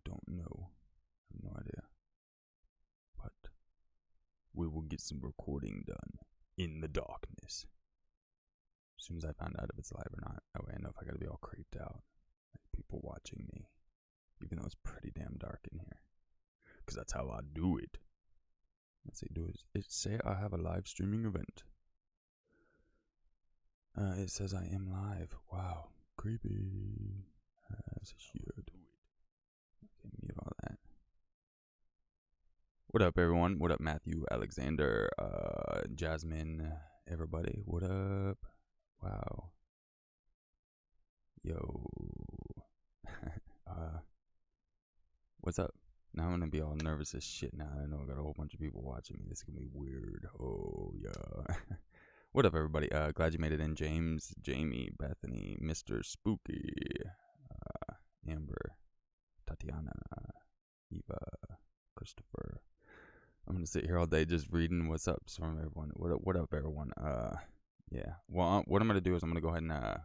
don't know. I have no idea. But we will get some recording done in the darkness. As soon as I find out if it's live or not. That way I know if I gotta be all creeped out. Like people watching me. Even though it's pretty damn dark in here. Because that's how I do it. Let's see, say I have a live streaming event. It says I am live. Wow. Creepy. As shit. Okay, mute all that. What up, everyone? What up, Matthew, Alexander, Jasmine, everybody? What up? Wow. Yo. What's up? Now I'm gonna be all nervous as shit now. I know I got a whole bunch of people watching me. This is gonna be weird. Oh, yeah. What up, everybody? Glad you made it in. James, Jamie, Bethany, Mr. Spooky, Amber, Tatiana, Eva, Christopher. I'm gonna sit here all day just reading what's up from everyone. What up, everyone? Yeah. Well, what I'm gonna do is I'm gonna go ahead and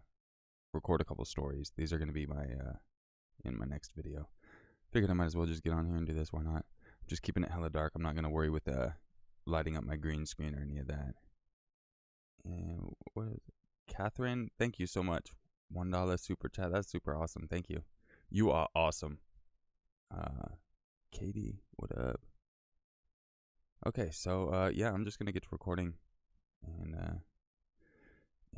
record a couple stories. These are gonna be my in my next video. Figured I might as well just get on here and do this. Why not? I'm just keeping it hella dark. I'm not gonna worry with lighting up my green screen or any of that. And what is it? Catherine, thank you so much. $1 super chat. That's super awesome. Thank you. You are awesome. Katie, what up? Okay, so yeah, I'm just gonna get to recording and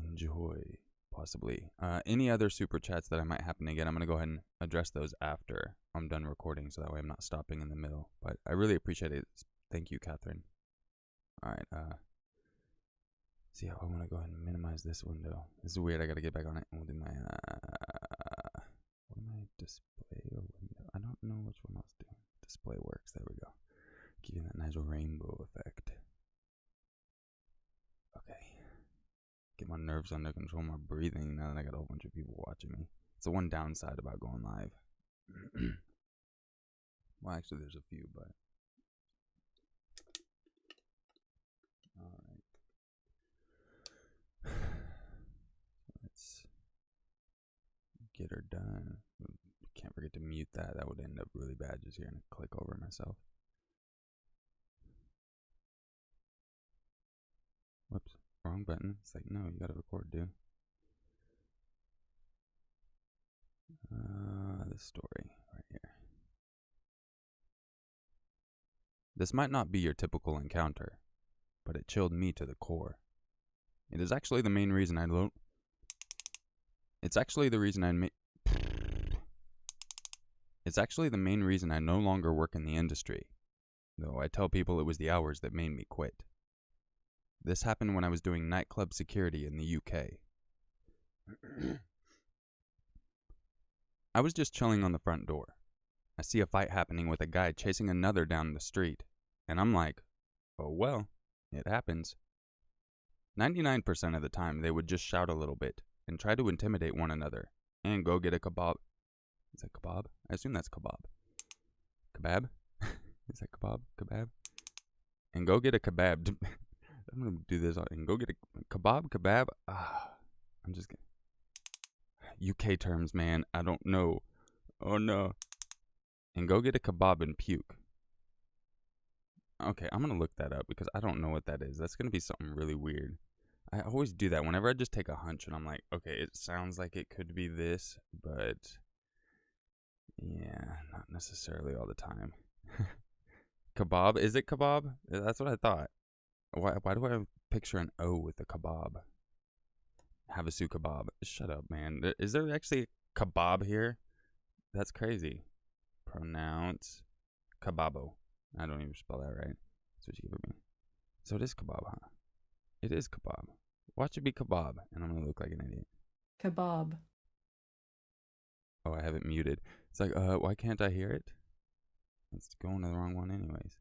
enjoy possibly any other super chats that I might happen to get. I'm gonna go ahead and address those after I'm done recording, so that way I'm not stopping in the middle. But I really appreciate it. Thank you, Catherine. All right. See how I want to go ahead and minimize this window. This is weird. I gotta get back on it. And we'll do my what am I, display or window? I don't know which one I was doing. Display works. There we go. Give you that nice rainbow effect. Okay. Get my nerves under control. My breathing. Now that I got a whole bunch of people watching me. It's the one downside about going live. Well, actually, there's a few, but all right. Let's get her done. Can't forget to mute that. That would end up really bad just hearing it click over myself. Whoops. Wrong button. It's like, no, you gotta record, dude. This story right here. This might not be your typical encounter, but it chilled me to the core. It is actually the main reason I don't. It's actually the reason It's actually the main reason I no longer work in the industry, though I tell people it was the hours that made me quit. This happened when I was doing nightclub security in the UK. I was just chilling on the front door. I see a fight happening with a guy chasing another down the street, and I'm like, oh well, it happens. 99% of the time they would just shout a little bit and try to intimidate one another and go get a kebab. Is that kebab? I assume that's kebab. Kebab? Is that kebab? Kebab? And go get a kebab. I'm going to do this and go get a kebab. I'm just kidding. UK terms, man. I don't know. Oh no. And go get a kebab and puke. Okay, I'm going to look that up because I don't know what that is. That's going to be something really weird. I always do that whenever I just take a hunch and I'm like, okay, it sounds like it could be this, but yeah, not necessarily all the time. Kebab? Is it kebab? That's what I thought. Why do I picture an O with a kebab? Havasu kebab. Shut up, man. Is there actually a kebab here? That's crazy. Pronounce kebabo. I don't even spell that right. That's what you give me. So it is kebab, huh? It is kebab. Watch it be kebab, and I'm gonna look like an idiot. Kebab. Oh, I have it muted. It's like, why can't I hear it? It's going to the wrong one anyways.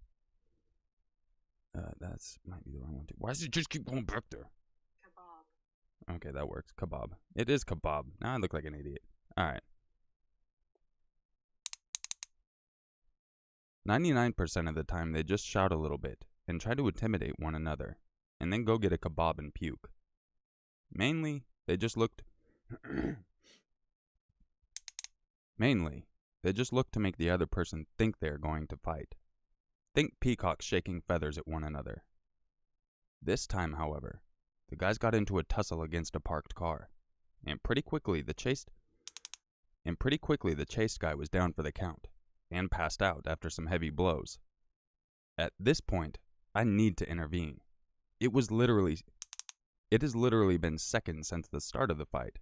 That's might be the wrong one too. Why does it just keep going back there? Kebab. Okay, that works. Kebab. It is kebab. Now I look like an idiot. Alright. 99% of the time they just shout a little bit and try to intimidate one another, and then go get a kebab and puke. Mainly, they just looked They just look to make the other person think they're going to fight. Think peacocks shaking feathers at one another. This time, however, the guys got into a tussle against a parked car, and pretty quickly the chased guy was down for the count, and passed out after some heavy blows. At this point, I need to intervene. It has literally been seconds since the start of the fight,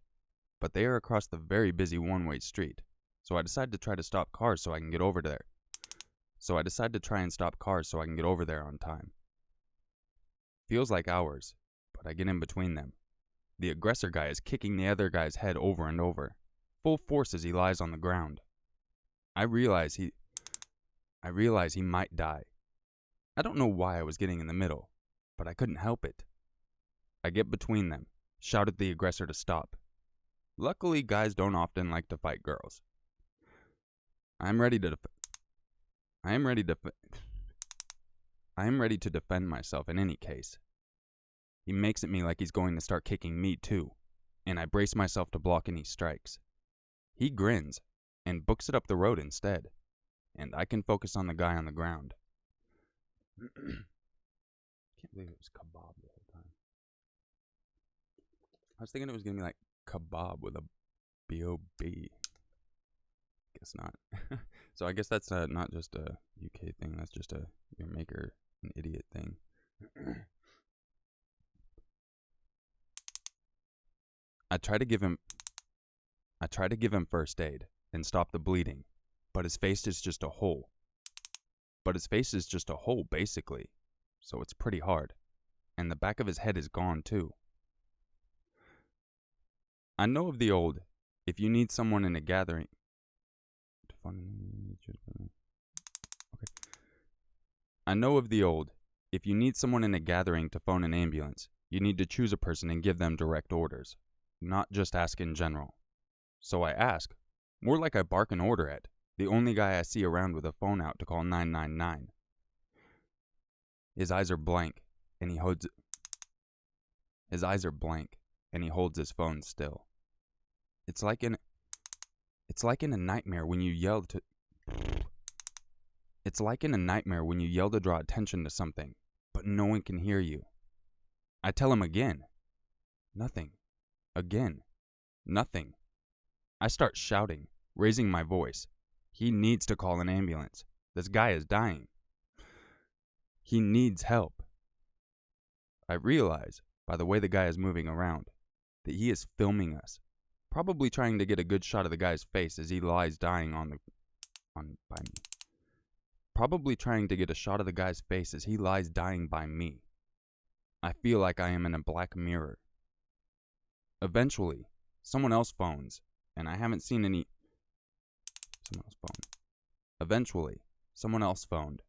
but they are across the very busy one-way street, so I decide to try to stop cars so I can get over there. On time. Feels like hours, but I get in between them. The aggressor guy is kicking the other guy's head over and over, full force as he lies on the ground. I realize he might die. I don't know why I was getting in the middle, but I couldn't help it. I get between them, shout at the aggressor to stop. Luckily, guys don't often like to fight girls. I am ready to defend myself in any case. He makes at me like he's going to start kicking me too, and I brace myself to block any strikes. He grins and books it up the road instead, and I can focus on the guy on the ground. Can't believe it was kebab the whole time. I was thinking it was going to be like kebab with a B-O-B. Guess not. So I guess that's not just a UK thing. That's just a your maker an idiot thing. I try to give him first aid and stop the bleeding, but his face is just a hole. Basically, so it's pretty hard, and the back of his head is gone too. I know of the old, if you need someone in a gathering. I know of the old, if you need someone in a gathering to phone an ambulance, you need to choose a person and give them direct orders, not just ask in general. So I ask, more like I bark an order at, the only guy I see around with a phone out to call 999. His eyes are blank, and he holds his phone still. It's like in a nightmare when you yell to draw attention to something, but no one can hear you. I tell him again. Nothing. Again. Nothing. I start shouting, raising my voice. He needs to call an ambulance. This guy is dying. He needs help. I realize, by the way the guy is moving around, that he is filming us, probably trying to get a good shot of the guy's face as he lies dying by me. I feel like I am in a black mirror. Eventually, someone else phones, and I haven't seen any... Someone else phoned,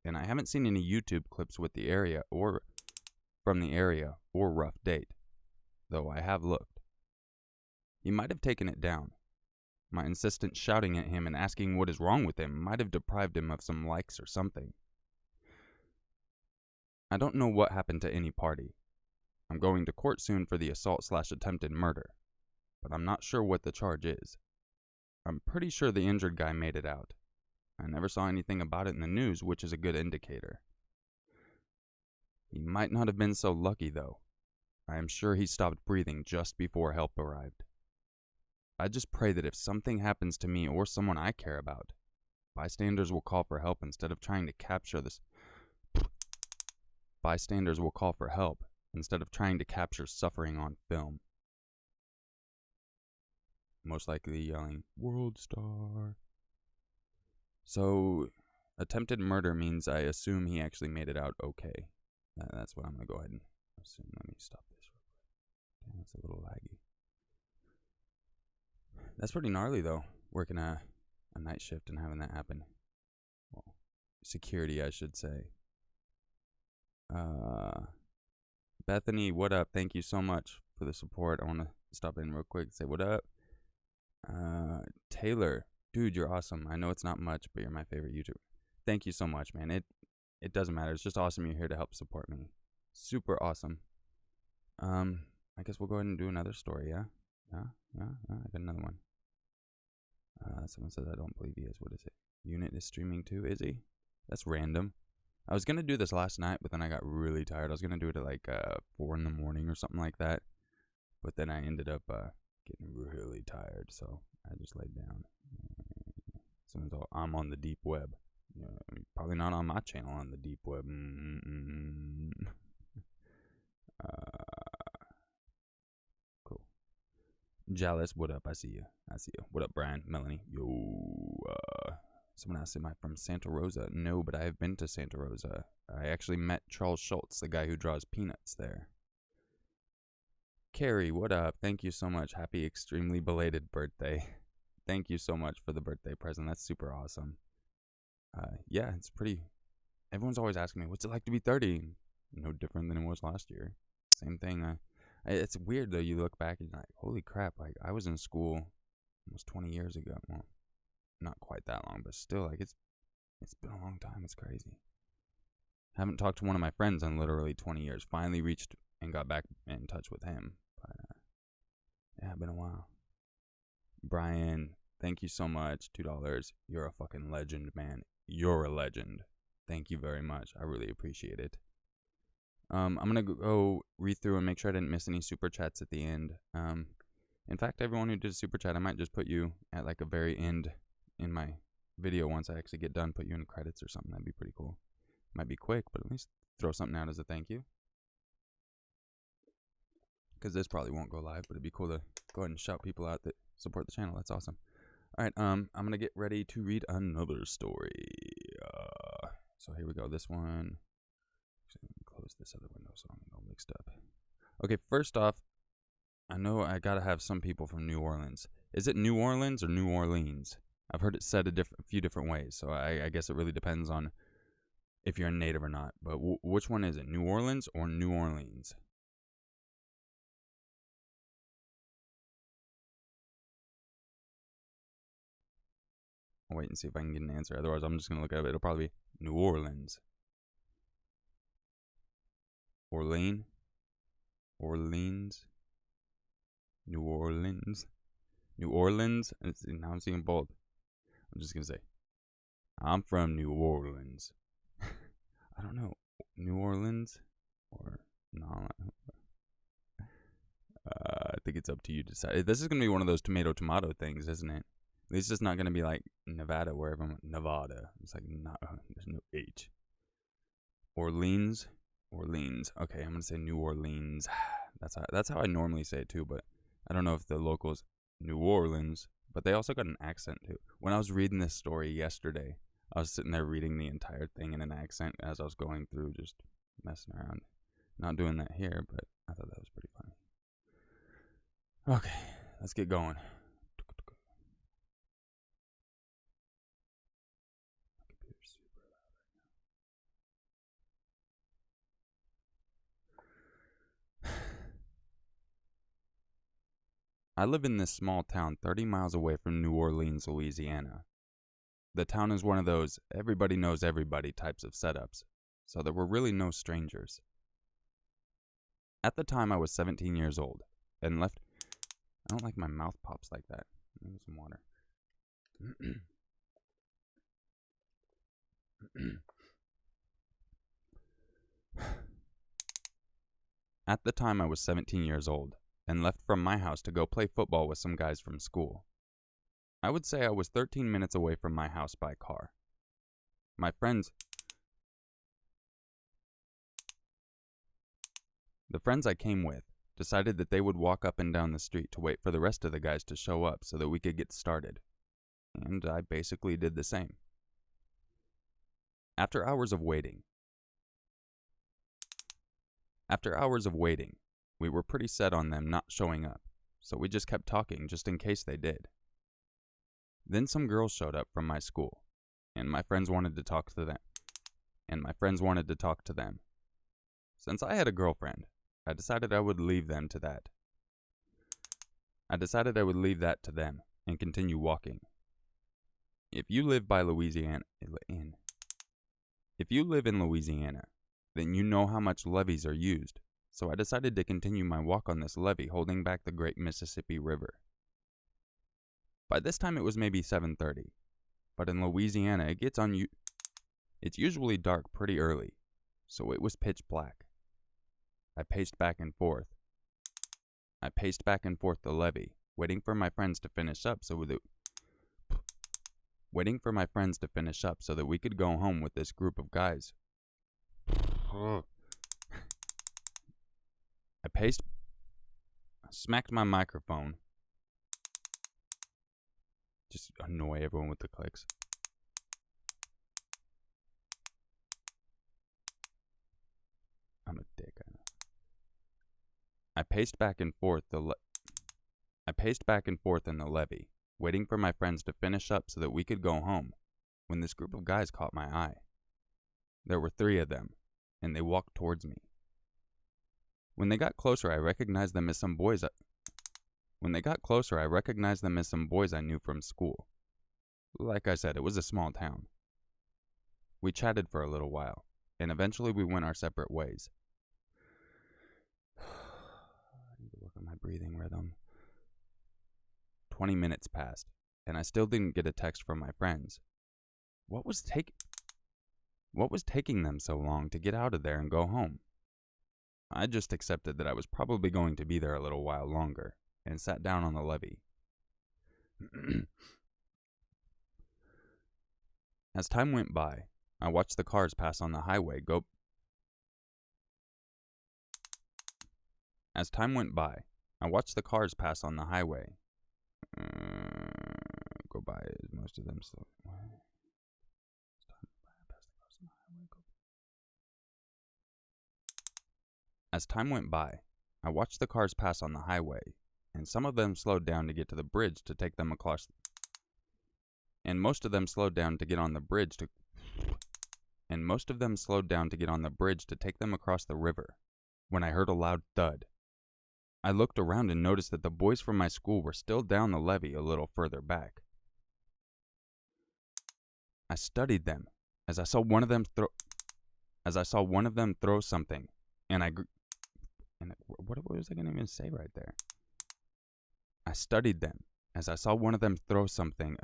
and I haven't seen any YouTube clips from the area or rough date, though I have looked. He might have taken it down. My insistent shouting at him and asking what is wrong with him might have deprived him of some likes or something. I don't know what happened to any party. I'm going to court soon for the assault/attempted murder, but I'm not sure what the charge is. I'm pretty sure the injured guy made it out. I never saw anything about it in the news, which is a good indicator. He might not have been so lucky, though. I am sure he stopped breathing just before help arrived. I just pray that if something happens to me or someone I care about, bystanders will call for help instead of trying to capture suffering on film. Most likely yelling, "World Star." So, attempted murder means I assume he actually made it out okay. That's what I'm going to go ahead and assume. Let me stop this real quick. Damn, that's a little laggy. That's pretty gnarly, though, working a night shift and having that happen. Well, security, I should say. Bethany, what up? Thank you so much for the support. I want to stop in real quick and say what up. Taylor, dude, you're awesome. I know it's not much, but you're my favorite YouTuber. Thank you so much, man. It doesn't matter. It's just awesome you're here to help support me. Super awesome. I guess we'll go ahead and do another story, yeah? Yeah, I got another one. Someone says I don't believe he is. What is it? Unit is streaming too, is he? That's random. I was gonna do this last night, but then I got really tired. I was gonna do it at like 4 in the morning or something like that. But then I ended up getting really tired, so I just laid down. Someone's all, I'm on the deep web. Yeah, I mean, probably not on my channel on the deep web. Cool. Jealous, what up? I see you. What up, Brian? Melanie? Yo. Someone asked, am I from Santa Rosa? No, but I have been to Santa Rosa. I actually met Charles Schultz, the guy who draws Peanuts there. Carrie, what up? Thank you so much. Happy extremely belated birthday. Thank you so much for the birthday present. That's super awesome. Yeah, it's pretty... Everyone's always asking me, what's it like to be 30? No different than it was last year. Same thing. It's weird, though. You look back and you're like, holy crap. Like, I was in school almost 20 years ago. Well, not quite that long, but still, like, it's been a long time. It's crazy. Haven't talked to one of my friends in literally 20 years. Finally reached and got back in touch with him. But, yeah, been a while. Brian, thank you so much. $2. You're a fucking legend, man. You're a legend. Thank you very much. I really appreciate it. I'm going to go read through and make sure I didn't miss any super chats at the end. In fact, everyone who did a super chat, I might just put you at like a very end in my video once I actually get done, put you in credits or something. That'd be pretty cool. Might be quick, but at least throw something out as a thank you. Because this probably won't go live, but it'd be cool to go ahead and shout people out that support the channel. That's awesome. All right, I'm going to get ready to read another story. So here we go. This one. Actually, let me close this other window so I'm all mixed up. Okay, first off, I know I got to have some people from New Orleans. Is it New Orleans or New Orleans? I've heard it said a few different ways, so I guess it really depends on if you're a native or not. But which one is it, New Orleans or New Orleans? I'll wait and see if I can get an answer. Otherwise, I'm just going to look at it. It'll probably be New Orleans. Orleans? New Orleans? New Orleans? Now I'm seeing bold. I'm just going to say, I'm from New Orleans. I don't know. New Orleans? Or no? I think it's up to you to decide. This is going to be one of those tomato things, isn't it? At least it's not going to be like Nevada, where everyone... Nevada. It's like, there's no H. Orleans? Okay, I'm going to say New Orleans. That's how I normally say it too, but I don't know if the locals... New Orleans. But they also got an accent too. When I was reading this story yesterday, I was sitting there reading the entire thing in an accent as I was going through, just messing around. Not doing that here, but I thought that was pretty funny. Okay, let's get going. I live in this small town 30 miles away from New Orleans, Louisiana. The town is one of those everybody knows everybody types of setups, so there were really no strangers. At the time, I was 17 years old and left... I don't like my mouth pops like that. Maybe some water. At the time, I was 17 years old and left from my house to go play football with some guys from school. I would say I was 13 minutes away from my house by car. The friends I came with decided that they would walk up and down the street to wait for the rest of the guys to show up so that we could get started. And I basically did the same. After hours of waiting, we were pretty set on them not showing up, so we just kept talking just in case they did. Then some girls showed up from my school, and my friends wanted to talk to them. Since I had a girlfriend, I decided I would leave that to them and continue walking. If you live in Louisiana, then you know how much levees are used, so I decided to continue my walk on this levee holding back the great Mississippi River. By this time it was maybe 7:30, but in Louisiana it's usually dark pretty early, so it was pitch black. I paced back and forth the levee, waiting for my friends to finish up so that we could go home with this group of guys. I smacked my microphone. Just annoy everyone with the clicks. I'm a dick, I know. I paced back and forth in the levee, waiting for my friends to finish up so that we could go home, when this group of guys caught my eye. There were 3 of them, and they walked towards me. When they got closer, I recognized them as some boys I knew from school. Like I said, it was a small town. We chatted for a little while, and eventually we went our separate ways. I need to work on my breathing rhythm. 20 minutes passed, and I still didn't get a text from my friends. What was taking them so long to get out of there and go home? I just accepted that I was probably going to be there a little while longer, and sat down on the levee. As time went by, I watched the cars pass on the highway go by as most of them slow. As time went by, I watched the cars pass on the highway, and some of them slowed down to get to the bridge to take them across. And most of them slowed down to get on the bridge to take them across the river, when I heard a loud thud. I looked around and noticed that the boys from my school were still down the levee a little further back. I studied them as I saw one of them throw something, and what was I gonna even say right there? I studied them as I saw one of them throw something.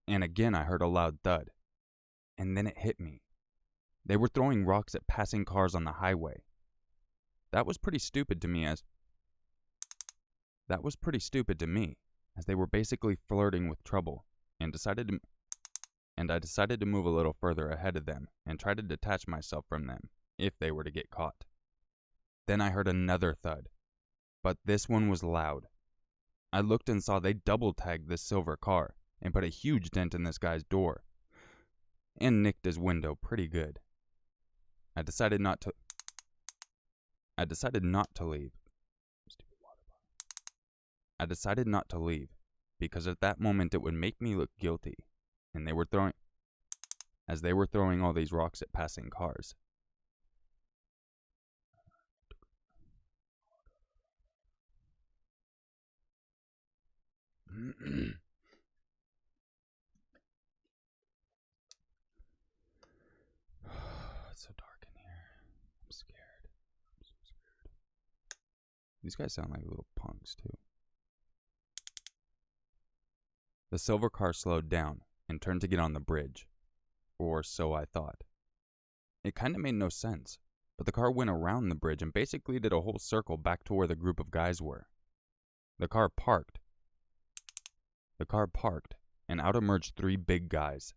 And again I heard a loud thud. And then it hit me. They were throwing rocks at passing cars on the highway. That was pretty stupid to me as they were basically flirting with trouble, and I decided to move a little further ahead of them and try to detach myself from them if they were to get caught. Then I heard another thud, but this one was loud. I looked and saw they double-tagged this silver car and put a huge dent in this guy's door and nicked his window pretty good. I decided not to leave. Because at that moment it would make me look guilty, and they were throwing all these rocks at passing cars. It's so dark in here. I'm scared. I'm so scared. These guys sound like little punks too. The silver car slowed down and turned to get on the bridge. Or so I thought. It kinda made no sense, but the car went around the bridge and basically did a whole circle back to where the group of guys were. The car parked, and out emerged 3 big guys.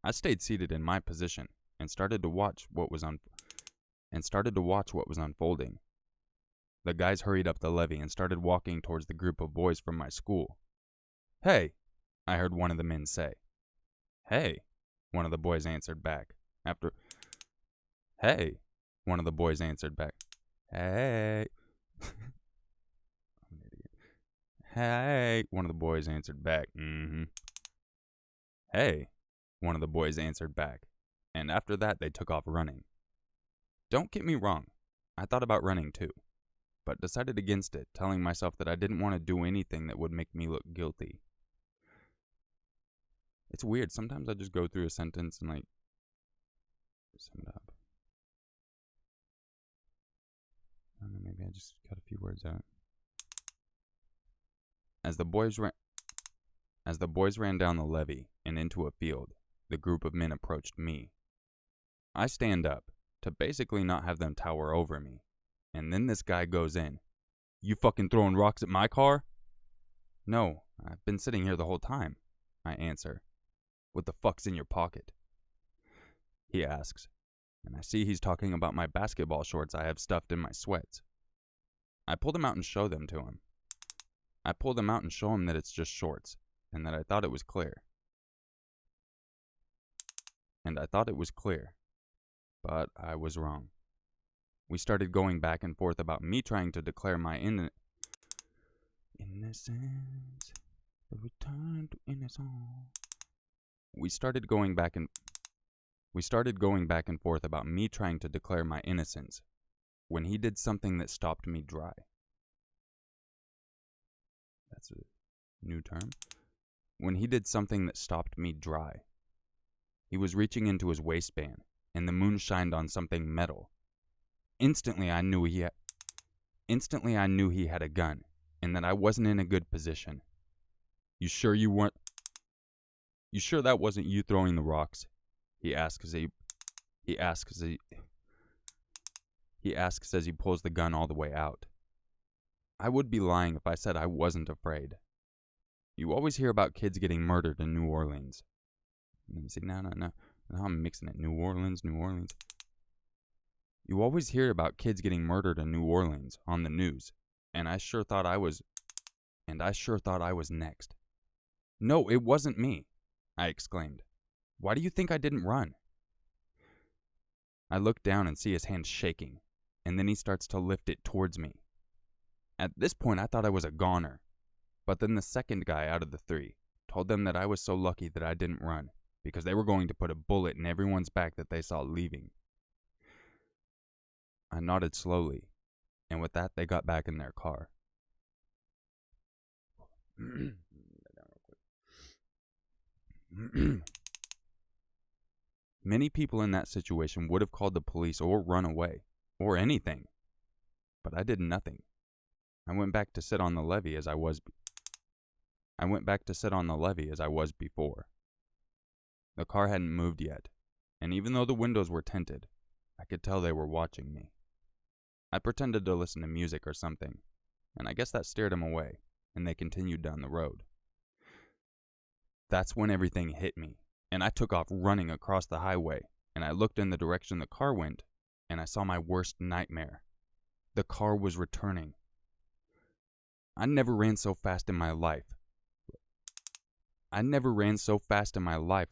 I stayed seated in my position and started to watch what was unfolding. The guys hurried up the levee and started walking towards the group of boys from my school. "Hey," I heard one of the men say. "Hey," one of the boys answered back. "Hey," one of the boys answered back. "Hey." I'm an idiot. "Hey," one of the boys answered back. "Hey," one of the boys answered back. And after that, they took off running. Don't get me wrong, I thought about running too, but decided against it, telling myself that I didn't want to do anything that would make me look guilty. It's weird, sometimes I just go through a sentence and sum it up. I don't know, maybe I just cut a few words out. As the boys ran down the levee and into a field, the group of men approached me. I stand up to basically not have them tower over me, and then this guy goes in. "You fucking throwing rocks at my car?" "No, I've been sitting here the whole time," I answer. "What the fuck's in your pocket?" he asks, and I see he's talking about my basketball shorts I have stuffed in my sweats. I pull them out and show them to him. I pull them out and show him that it's just shorts, and that I thought it was clear. But I was wrong. We started going back and forth about me trying to declare my innocence, the return to innocence. We started going back and forth about me trying to declare my innocence when he did something that stopped me dry. That's a new term. When he did something that stopped me dry. He was reaching into his waistband, and the moon shined on something metal. Instantly I knew he had a gun, and that I wasn't in a good position. You sure that wasn't you throwing the rocks?" He asks as he pulls the gun all the way out. I would be lying if I said I wasn't afraid. You always hear about kids getting murdered in New Orleans. See, now I'm mixing it. New Orleans. You always hear about kids getting murdered in New Orleans on the news, and I sure thought I was next. "No, it wasn't me," I exclaimed. "Why do you think I didn't run?" I look down and see his hand shaking, and then he starts to lift it towards me. At this point, I thought I was a goner, but then the second guy out of the three told them that I was so lucky that I didn't run, because they were going to put a bullet in everyone's back that they saw leaving. I nodded slowly, and with that, they got back in their car. Many people in that situation would have called the police or run away, or anything, but I did nothing. I went back to sit on the levee as I was before. The car hadn't moved yet, and even though the windows were tinted, I could tell they were watching me. I pretended to listen to music or something, and I guess that scared them away, and they continued down the road. That's when everything hit me, and I took off running across the highway, and I looked in the direction the car went, and I saw my worst nightmare. The car was returning. I never ran so fast in my life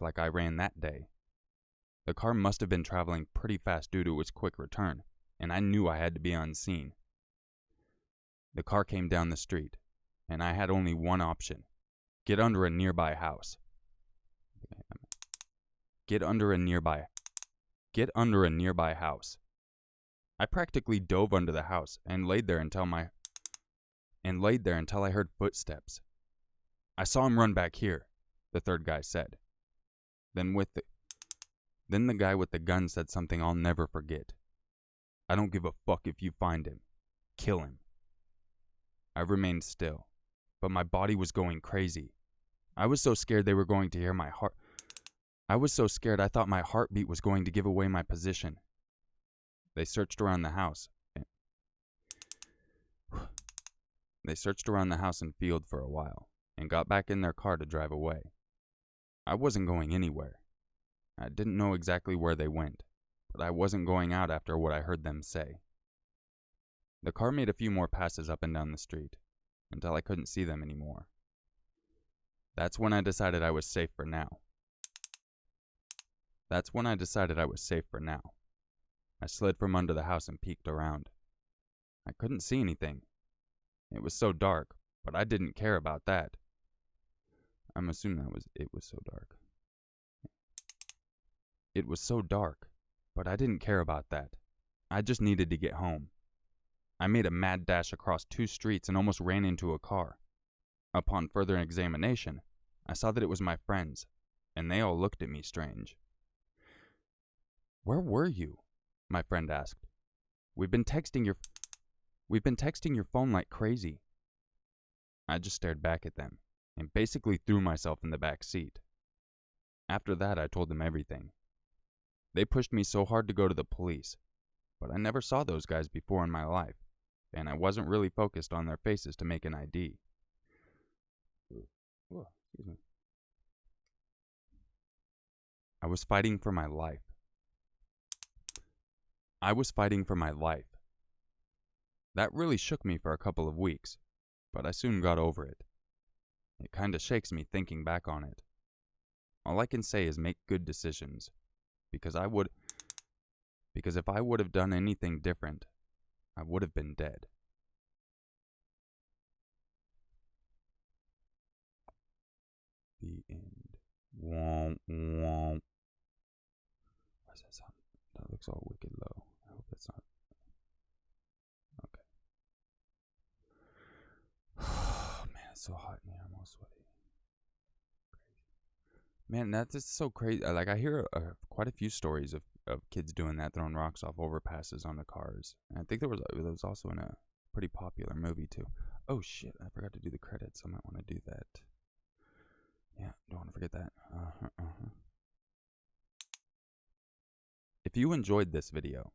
like I ran that day. The car must have been traveling pretty fast due to its quick return, and I knew I had to be unseen. The car came down the street, and I had only one option: get under a nearby house. I practically dove under the house and laid there until I heard footsteps. "I saw him run back here," the third guy said. Then the guy with the gun said something I'll never forget. "I don't give a fuck if you find him. Kill him." I remained still, but my body was going crazy. I was so scared they were going to hear my heart. I was so scared I thought my heartbeat was going to give away my position. They searched around the house. And field for a while, and got back in their car to drive away. I wasn't going anywhere. I didn't know exactly where they went, but I wasn't going out after what I heard them say. The car made a few more passes up and down the street, until I couldn't see them anymore. That's when I decided I was safe for now. I slid from under the house and peeked around. I couldn't see anything. It was so dark, but I didn't care about that. I'm assuming it was so dark. It was so dark, but I didn't care about that. I just needed to get home. I made a mad dash across 2 streets and almost ran into a car. Upon further examination, I saw that it was my friends, and they all looked at me strange. "Where were you?" my friend asked. "We've been texting your..." We've been texting your phone like crazy. I just stared back at them and basically threw myself in the back seat. After that, I told them everything. They pushed me so hard to go to the police, but I never saw those guys before in my life, and I wasn't really focused on their faces to make an ID. Whoa, excuse me. I was fighting for my life. I was fighting for my life. That really shook me for a couple of weeks, but I soon got over it. It kinda shakes me thinking back on it. All I can say is make good decisions, because if I would have done anything different, I would have been dead. The end. Womp womp. Why does that sound? That looks all wicked low. I hope that's not. Okay. Man, it's so hot in here. I'm all sweaty. Man, that's just so crazy. Like, I hear quite a few stories of kids doing that, throwing rocks off overpasses on the cars. And I think there was also in a pretty popular movie too. Oh shit, I forgot to do the credits. I might want to do that. Yeah, don't want to forget that. If you enjoyed this video,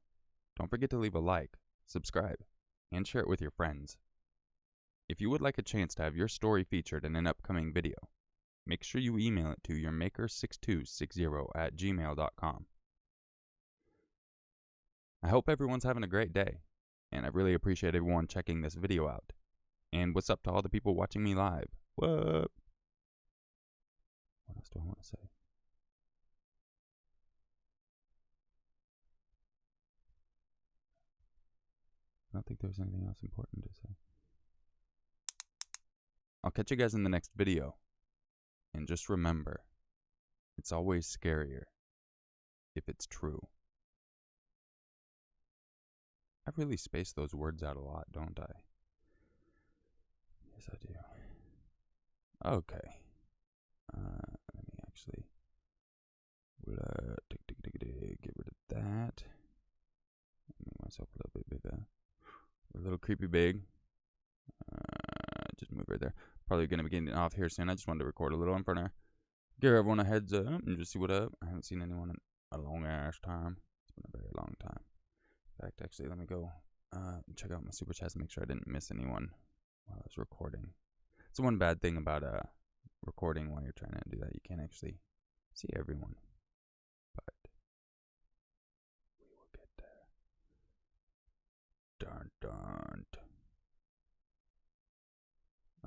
don't forget to leave a like, subscribe, and share it with your friends. If you would like a chance to have your story featured in an upcoming video, make sure you email it to yourmaker6260@gmail.com. I hope everyone's having a great day, and I really appreciate everyone checking this video out. And what's up to all the people watching me live? What? What else do I want to say? I don't think there's anything else important to say. I'll catch you guys in the next video. And just remember, it's always scarier if it's true. I really space those words out a lot, don't I? Yes, I do. Okay. Let me actually get rid of that. Make myself a little bit bigger. A little creepy big. Just move right there. Probably going to be getting off here soon. I just wanted to record a little in front of her. Give everyone a heads up and just see what up. I haven't seen anyone in a long ass time. It's been a very long time. In fact, actually, let me go check out my super chats and make sure I didn't miss anyone while I was recording. It's the one bad thing about recording while you're trying to do that. You can't actually see everyone. But we will get there. Dun dun.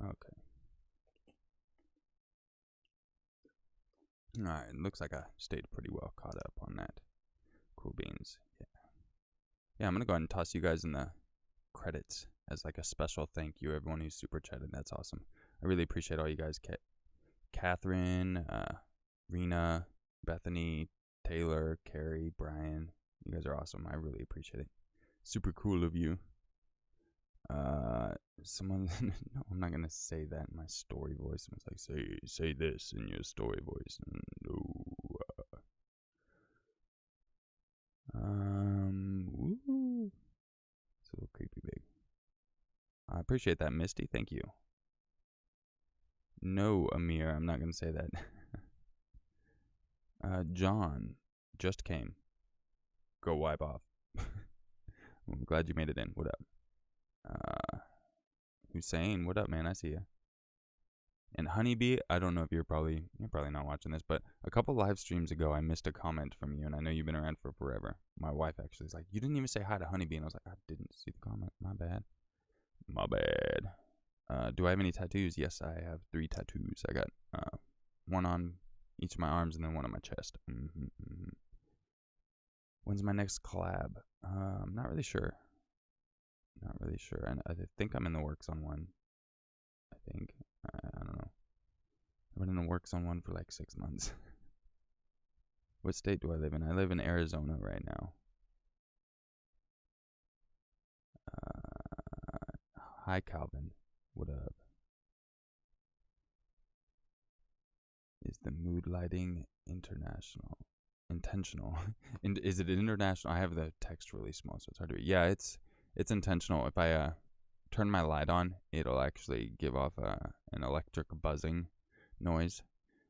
Okay. Alright, it looks like I stayed pretty well caught up on that. Cool beans. Yeah, I'm going to go ahead and toss you guys in the credits as like a special thank you, everyone who's super chatted. That's awesome. I really appreciate all you guys. Catherine, Rena, Bethany, Taylor, Carrie, Brian. You guys are awesome. I really appreciate it. Super cool of you. Someone, no, I'm not gonna say that in my story voice. Someone's like, say this in your story voice. No. Woo. It's a little creepy big. I appreciate that, Misty. Thank you. No, Amir, I'm not gonna say that. John just came. Go wipe off. I'm glad you made it in. What up? Hussein, what up, man? I see ya. And Honeybee, I don't know if you're probably not watching this, but a couple live streams ago, I missed a comment from you, and I know you've been around for forever. My wife actually is like, you didn't even say hi to Honeybee, and I was like, I didn't see the comment. My bad. My bad. Do I have any tattoos? Yes, I have 3 tattoos. I got one on each of my arms and then one on my chest. When's my next collab? I'm not really sure. Not really sure. I think I'm in the works on one. I think. I don't know. I've been in the works on one for like 6 months. What state do I live in? I live in Arizona right now. Hi, Calvin. What up? Is the mood lighting intentional? And is it international? I have the text really small, so it's hard to read. Yeah, it's It's intentional. If I turn my light on, it'll actually give off an electric buzzing noise,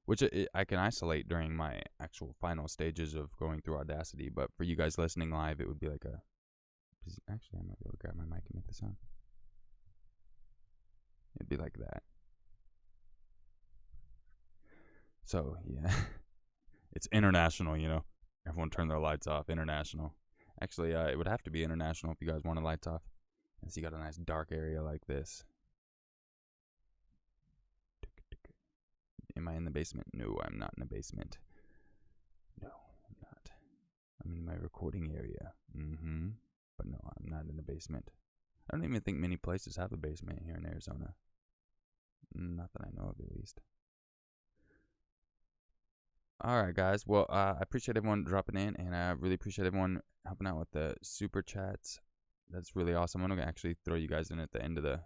which I can isolate during my actual final stages of going through Audacity. But for you guys listening live, it would be like a... Actually, I might be able to grab my mic and make the sound. It'd be like that. So, yeah. It's international, you know. Everyone turn their lights off. International. Actually, it would have to be international if you guys want the lights off. Unless you got a nice dark area like this. Am I in the basement? No, I'm not in the basement. No, I'm not. I'm in my recording area. But no, I'm not in the basement. I don't even think many places have a basement here in Arizona. Not that I know of, at least. Alright, guys. Well, I appreciate everyone dropping in, and I really appreciate everyone helping out with the super chats. That's really awesome. I'm going to actually throw you guys in at the end of the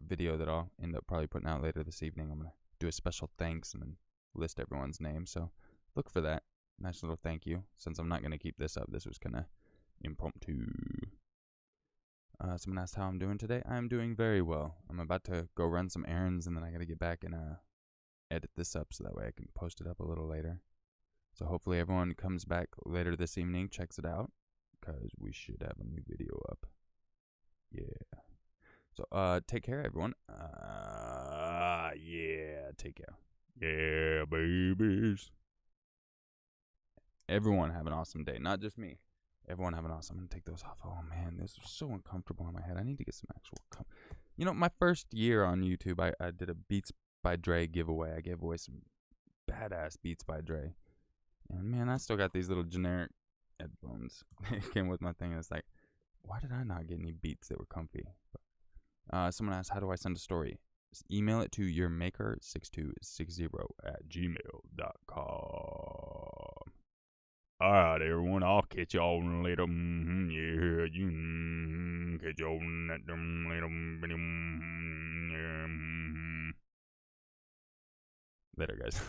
video that I'll end up probably putting out later this evening. I'm going to do a special thanks and then list everyone's name. So look for that. Nice little thank you. Since I'm not going to keep this up, this was kind of impromptu. Someone asked how I'm doing today. I'm doing very well. I'm about to go run some errands, and then I got to get back and edit this up so that way I can post it up a little later. So hopefully everyone comes back later this evening, checks it out, because we should have a new video up. Yeah. So take care, everyone. Yeah, take care. Yeah, babies. Everyone have an awesome day. Not just me. Everyone have an awesome. I'm gonna take those off. Oh man, this was so uncomfortable on my head. I need to get some actual. You know, my first year on YouTube, I did a Beats by Dre giveaway. I gave away some badass Beats by Dre, and man, I still got these little generic headphones. It came with my thing. And it's like, why did I not get any Beats that were comfy? But, someone asked, how do I send a story? Just email it to yourmaker6260@gmail.com. Alright, everyone. I'll catch y'all later. Yeah, you catch y'all later. Later, guys.